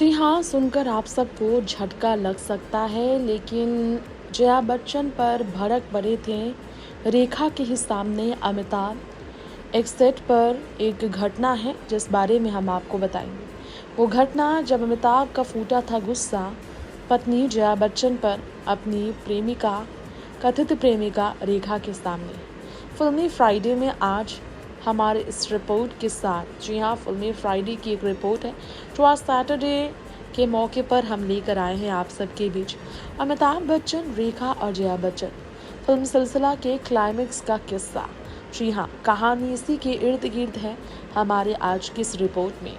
जी हाँ, सुनकर आप सबको झटका लग सकता है, लेकिन जया बच्चन पर भड़क पड़े थे रेखा के ही सामने अमिताभ। एक सेट पर एक घटना है जिस बारे में हम आपको बताएंगे। वो घटना जब अमिताभ का फूटा था गुस्सा पत्नी जया बच्चन पर अपनी कथित प्रेमिका रेखा के सामने। फिल्मी फ्राइडे में आज हमारे इस रिपोर्ट के साथ, जी हाँ, फिल्मी फ्राइडे की एक रिपोर्ट है जो आज सैटरडे के मौके पर हम लेकर आए हैं आप सबके बीच। अमिताभ बच्चन, रेखा और जया बच्चन फिल्म सिलसिला के क्लाइमेक्स का किस्सा। जी हाँ, कहानी इसी के इर्द गिर्द है हमारे आज की इस रिपोर्ट में।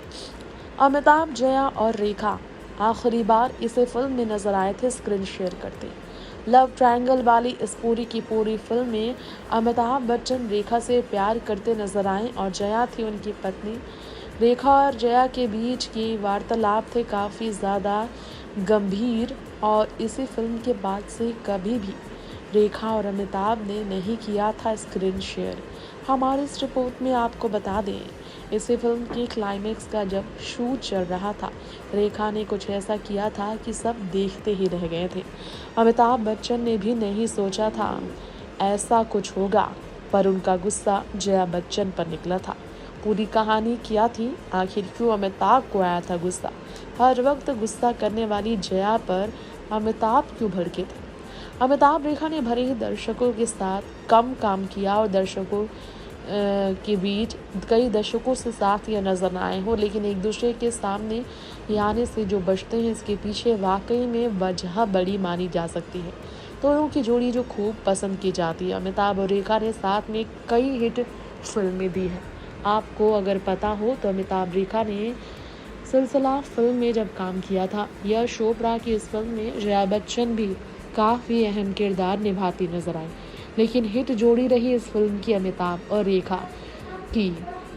अमिताभ, जया और रेखा आखिरी बार इसे फिल्म में नजर आए थे स्क्रीन शेयर करते। लव ट्रायंगल वाली इस पूरी की पूरी फिल्म में अमिताभ बच्चन रेखा से प्यार करते नजर आए और जया थी उनकी पत्नी। रेखा और जया के बीच की वार्तालाप थे काफ़ी ज़्यादा गंभीर और इसी फिल्म के बाद से कभी भी रेखा और अमिताभ ने नहीं किया था स्क्रीन शेयर। हमारे इस रिपोर्ट में आपको बता दें, इसी फिल्म की क्लाइमेक्स का जब शूट चल रहा था, रेखा ने कुछ ऐसा किया था कि सब देखते ही रह गए थे। अमिताभ बच्चन ने भी नहीं सोचा था ऐसा कुछ होगा, पर उनका गुस्सा जया बच्चन पर निकला था। पूरी कहानी क्या थी, आखिर क्यों अमिताभ को आया था गुस्सा? हर वक्त गुस्सा करने वाली जया पर अमिताभ क्यों भड़के थे? अमिताभ रेखा ने भले ही दर्शकों के साथ कम काम किया और दर्शकों के बीच कई दशकों से साथ या नजर आए हो, लेकिन एक दूसरे के सामने आने से जो बचते हैं इसके पीछे वाकई में वजह बड़ी मानी जा सकती है। दोनों की जोड़ी जो खूब पसंद की जाती है। अमिताभ और रेखा ने साथ में कई हिट फिल्में दी हैं। आपको अगर पता हो तो अमिताभ रेखा ने सिलसिला फिल्म में जब काम किया था, यश चोपड़ा की इस फिल्म में जया बच्चन भी काफ़ी अहम किरदार निभाती नजर आई। लेकिन हिट जोड़ी रही इस फिल्म की अमिताभ और रेखा की।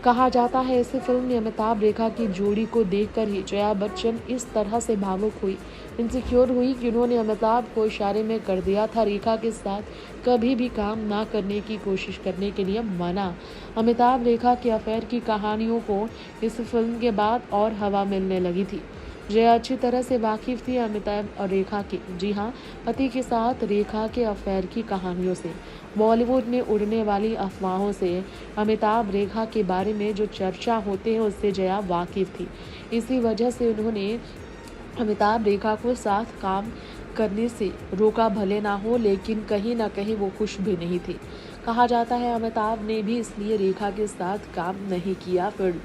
कहा जाता है इस फिल्म में अमिताभ रेखा की जोड़ी को देखकर ही जया बच्चन इस तरह से भावुक हुई, इनसिक्योर हुई कि उन्होंने अमिताभ को इशारे में कर दिया था रेखा के साथ कभी भी काम ना करने की कोशिश करने के लिए मना। अमिताभ रेखा के अफेयर की कहानियों को इस फिल्म के बाद और हवा मिलने लगी थी। जया अच्छी तरह से वाकिफ थी अमिताभ और रेखा की, जी हाँ, पति के साथ रेखा के अफेयर की कहानियों से, बॉलीवुड में उड़ने वाली अफवाहों से, अमिताभ रेखा के बारे में जो चर्चा होते हैं उससे जया वाकिफ थी। इसी वजह से उन्होंने अमिताभ रेखा को साथ काम करने से रोका भले ना हो, लेकिन कहीं ना कहीं वो खुश भी नहीं थी। कहा जाता है अमिताभ ने भी इसलिए रेखा के साथ काम नहीं किया। फिर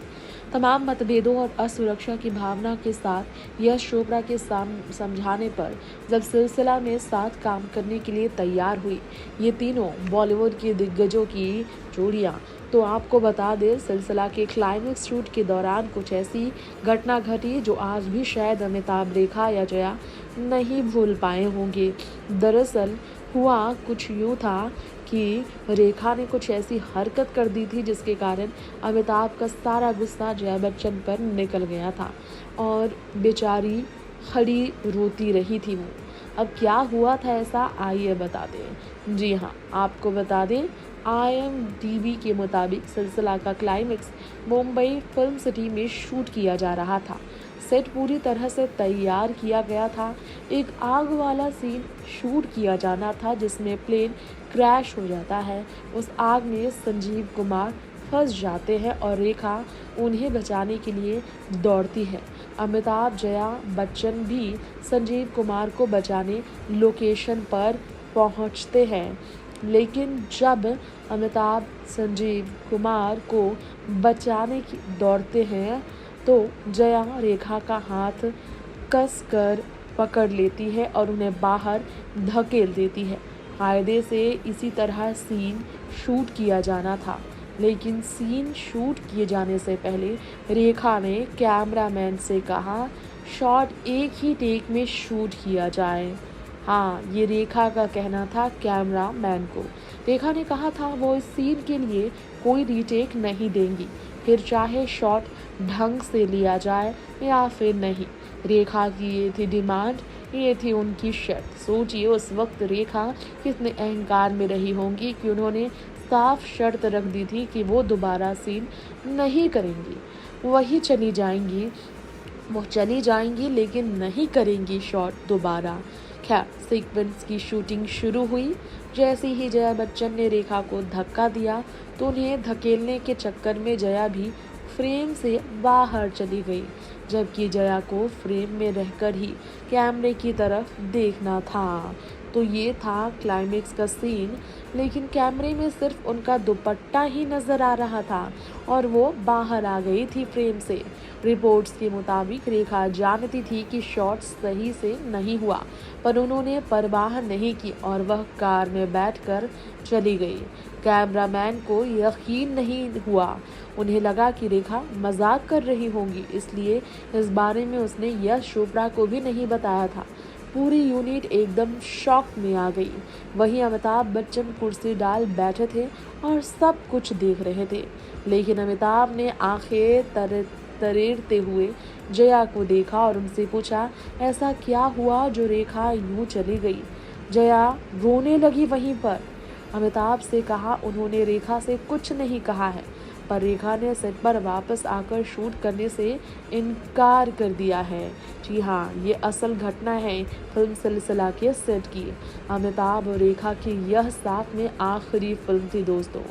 तमाम मतभेदों और असुरक्षा की भावना के साथ यश चोपड़ा के समझाने पर जब सिलसिला में साथ काम करने के लिए तैयार हुई ये तीनों बॉलीवुड के दिग्गजों की जोड़ियां, तो आपको बता दें सिलसिला के क्लाइमेक्स शूट के दौरान कुछ ऐसी घटना घटी जो आज भी शायद अमिताभ रेखा या जया नहीं भूल पाए होंगे। दरअसल हुआ कुछ यूँ था कि रेखा ने कुछ ऐसी हरकत कर दी थी जिसके कारण अमिताभ का सारा गुस्सा जया बच्चन पर निकल गया था और बेचारी खड़ी रोती रही थी वो। अब क्या हुआ था ऐसा, आइए बता दें। जी हाँ, आपको बता दें, IMDb के मुताबिक सिलसिला का क्लाइमेक्स मुंबई फिल्म सिटी में शूट किया जा रहा था। सेट पूरी तरह से तैयार किया गया था। एक आग वाला सीन शूट किया जाना था जिसमें प्लेन क्रैश हो जाता है। उस आग में संजीव कुमार फंस जाते हैं और रेखा उन्हें बचाने के लिए दौड़ती है। अमिताभ, जया बच्चन भी संजीव कुमार को बचाने लोकेशन पर पहुंचते हैं, लेकिन जब अमिताभ संजीव कुमार को बचाने की दौड़ते हैं तो जया रेखा का हाथ कस कर पकड़ लेती है और उन्हें बाहर धकेल देती है। कायदे से इसी तरह सीन शूट किया जाना था, लेकिन सीन शूट किए जाने से पहले रेखा ने कैमरामैन से कहा शॉट एक ही टेक में शूट किया जाए। हाँ, ये रेखा का कहना था कैमरामैन को। रेखा ने कहा था वो इस सीन के लिए कोई रीटेक नहीं देंगी, फिर चाहे शॉट ढंग से लिया जाए या फिर नहीं। रेखा की ये थी डिमांड, ये थी उनकी शर्त। सोचिए उस वक्त रेखा कितने अहंकार में रही होंगी कि उन्होंने साफ शर्त रख दी थी कि वो दोबारा सीन नहीं करेंगी, वही चली जाएंगी वो चली जाएंगी लेकिन नहीं करेंगी शॉट दोबारा। खैर, सीक्वेंस की शूटिंग शुरू हुई। जैसे ही जया बच्चन ने रेखा को धक्का दिया तो उन्हें धकेलने के चक्कर में जया भी फ्रेम से बाहर चली गई, जबकि जया को फ्रेम में रहकर ही कैमरे की तरफ देखना था। तो ये था क्लाइमेक्स का सीन, लेकिन कैमरे में सिर्फ उनका दुपट्टा ही नजर आ रहा था और वो बाहर आ गई थी फ्रेम से। रिपोर्ट्स के मुताबिक रेखा जानती थी कि शॉट सही से नहीं हुआ, पर उन्होंने परवाह नहीं की और वह कार में बैठकर चली गई। कैमरामैन को यकीन नहीं हुआ, उन्हें लगा कि रेखा मजाक कर रही होंगी, इसलिए इस बारे में उसने यश चोपड़ा को भी नहीं बताया था। पूरी यूनिट एकदम शॉक में आ गई। वहीं अमिताभ बच्चन कुर्सी डाल बैठे थे और सब कुछ देख रहे थे, लेकिन अमिताभ ने आंखें तरेरते हुए जया को देखा और उनसे पूछा, ऐसा क्या हुआ जो रेखा यूं चली गई? जया रोने लगी वहीं पर। अमिताभ से कहा, उन्होंने रेखा से कुछ नहीं कहा है, पर रेखा ने सेट पर वापस आकर शूट करने से इनकार कर दिया है। जी हाँ, ये असल घटना है फिल्म सिलसिला के सेट की। अमिताभ और रेखा की यह साथ में आखिरी फिल्म थी दोस्तों।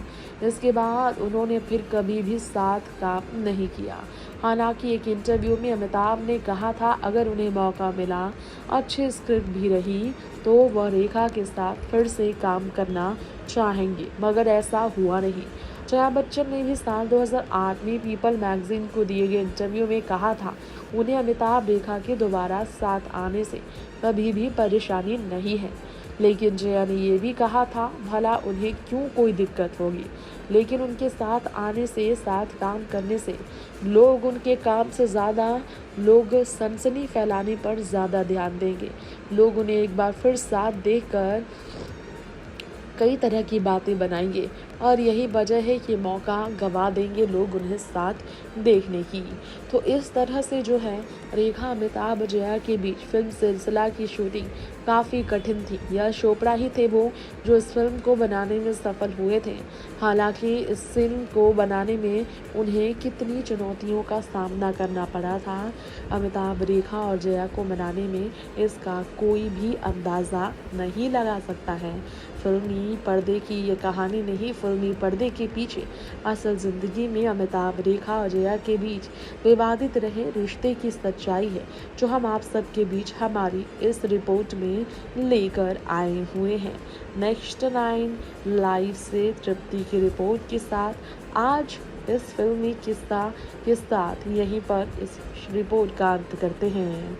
इसके बाद उन्होंने फिर कभी भी साथ काम नहीं किया। हालांकि एक इंटरव्यू में अमिताभ ने कहा था, अगर उन्हें मौका मिला, अच्छी स्क्रिप्ट भी रही, तो वह रेखा के साथ फिर से काम करना चाहेंगे, मगर ऐसा हुआ नहीं। जया बच्चन ने भी साल 2008 में पीपल मैगजीन को दिए गए इंटरव्यू में कहा था, उन्हें अमिताभ रेखा के दोबारा साथ आने से कभी भी परेशानी नहीं है। लेकिन जया ने यह भी कहा था, भला उन्हें क्यों कोई दिक्कत होगी, लेकिन उनके साथ आने से, साथ काम करने से लोग उनके काम से ज़्यादा लोग सनसनी फैलाने पर ज़्यादा ध्यान देंगे। लोग उन्हें एक बार फिर साथ देखकर कई तरह की बातें बनाएंगे और यही वजह है कि मौका गवा देंगे लोग उन्हें साथ देखने की। तो इस तरह से जो है रेखा अमिताभ जया के बीच फिल्म सिलसिला की शूटिंग काफ़ी कठिन थी। यश चोपड़ा ही थे वो जो इस फिल्म को बनाने में सफल हुए थे। हालांकि इस फिल्म को बनाने में उन्हें कितनी चुनौतियों का सामना करना पड़ा था, अमिताभ रेखा और जया को बनाने में इसका कोई भी अंदाज़ा नहीं लगा सकता है। फिल्मी पर्दे की ये कहानी नहीं, फिल्मी पर्दे के पीछे असल ज़िंदगी में अमिताभ रेखा और जया के बीच विवादित रहे रिश्ते की सच्चाई है, जो हम आप सबके बीच हमारी इस रिपोर्ट में लेकर आए हुए हैं। नेक्स्ट 9 लाइव से तृप्ति की रिपोर्ट के साथ आज इस फिल्मी किस्सा के साथ यहीं पर इस रिपोर्ट का अंत करते हैं।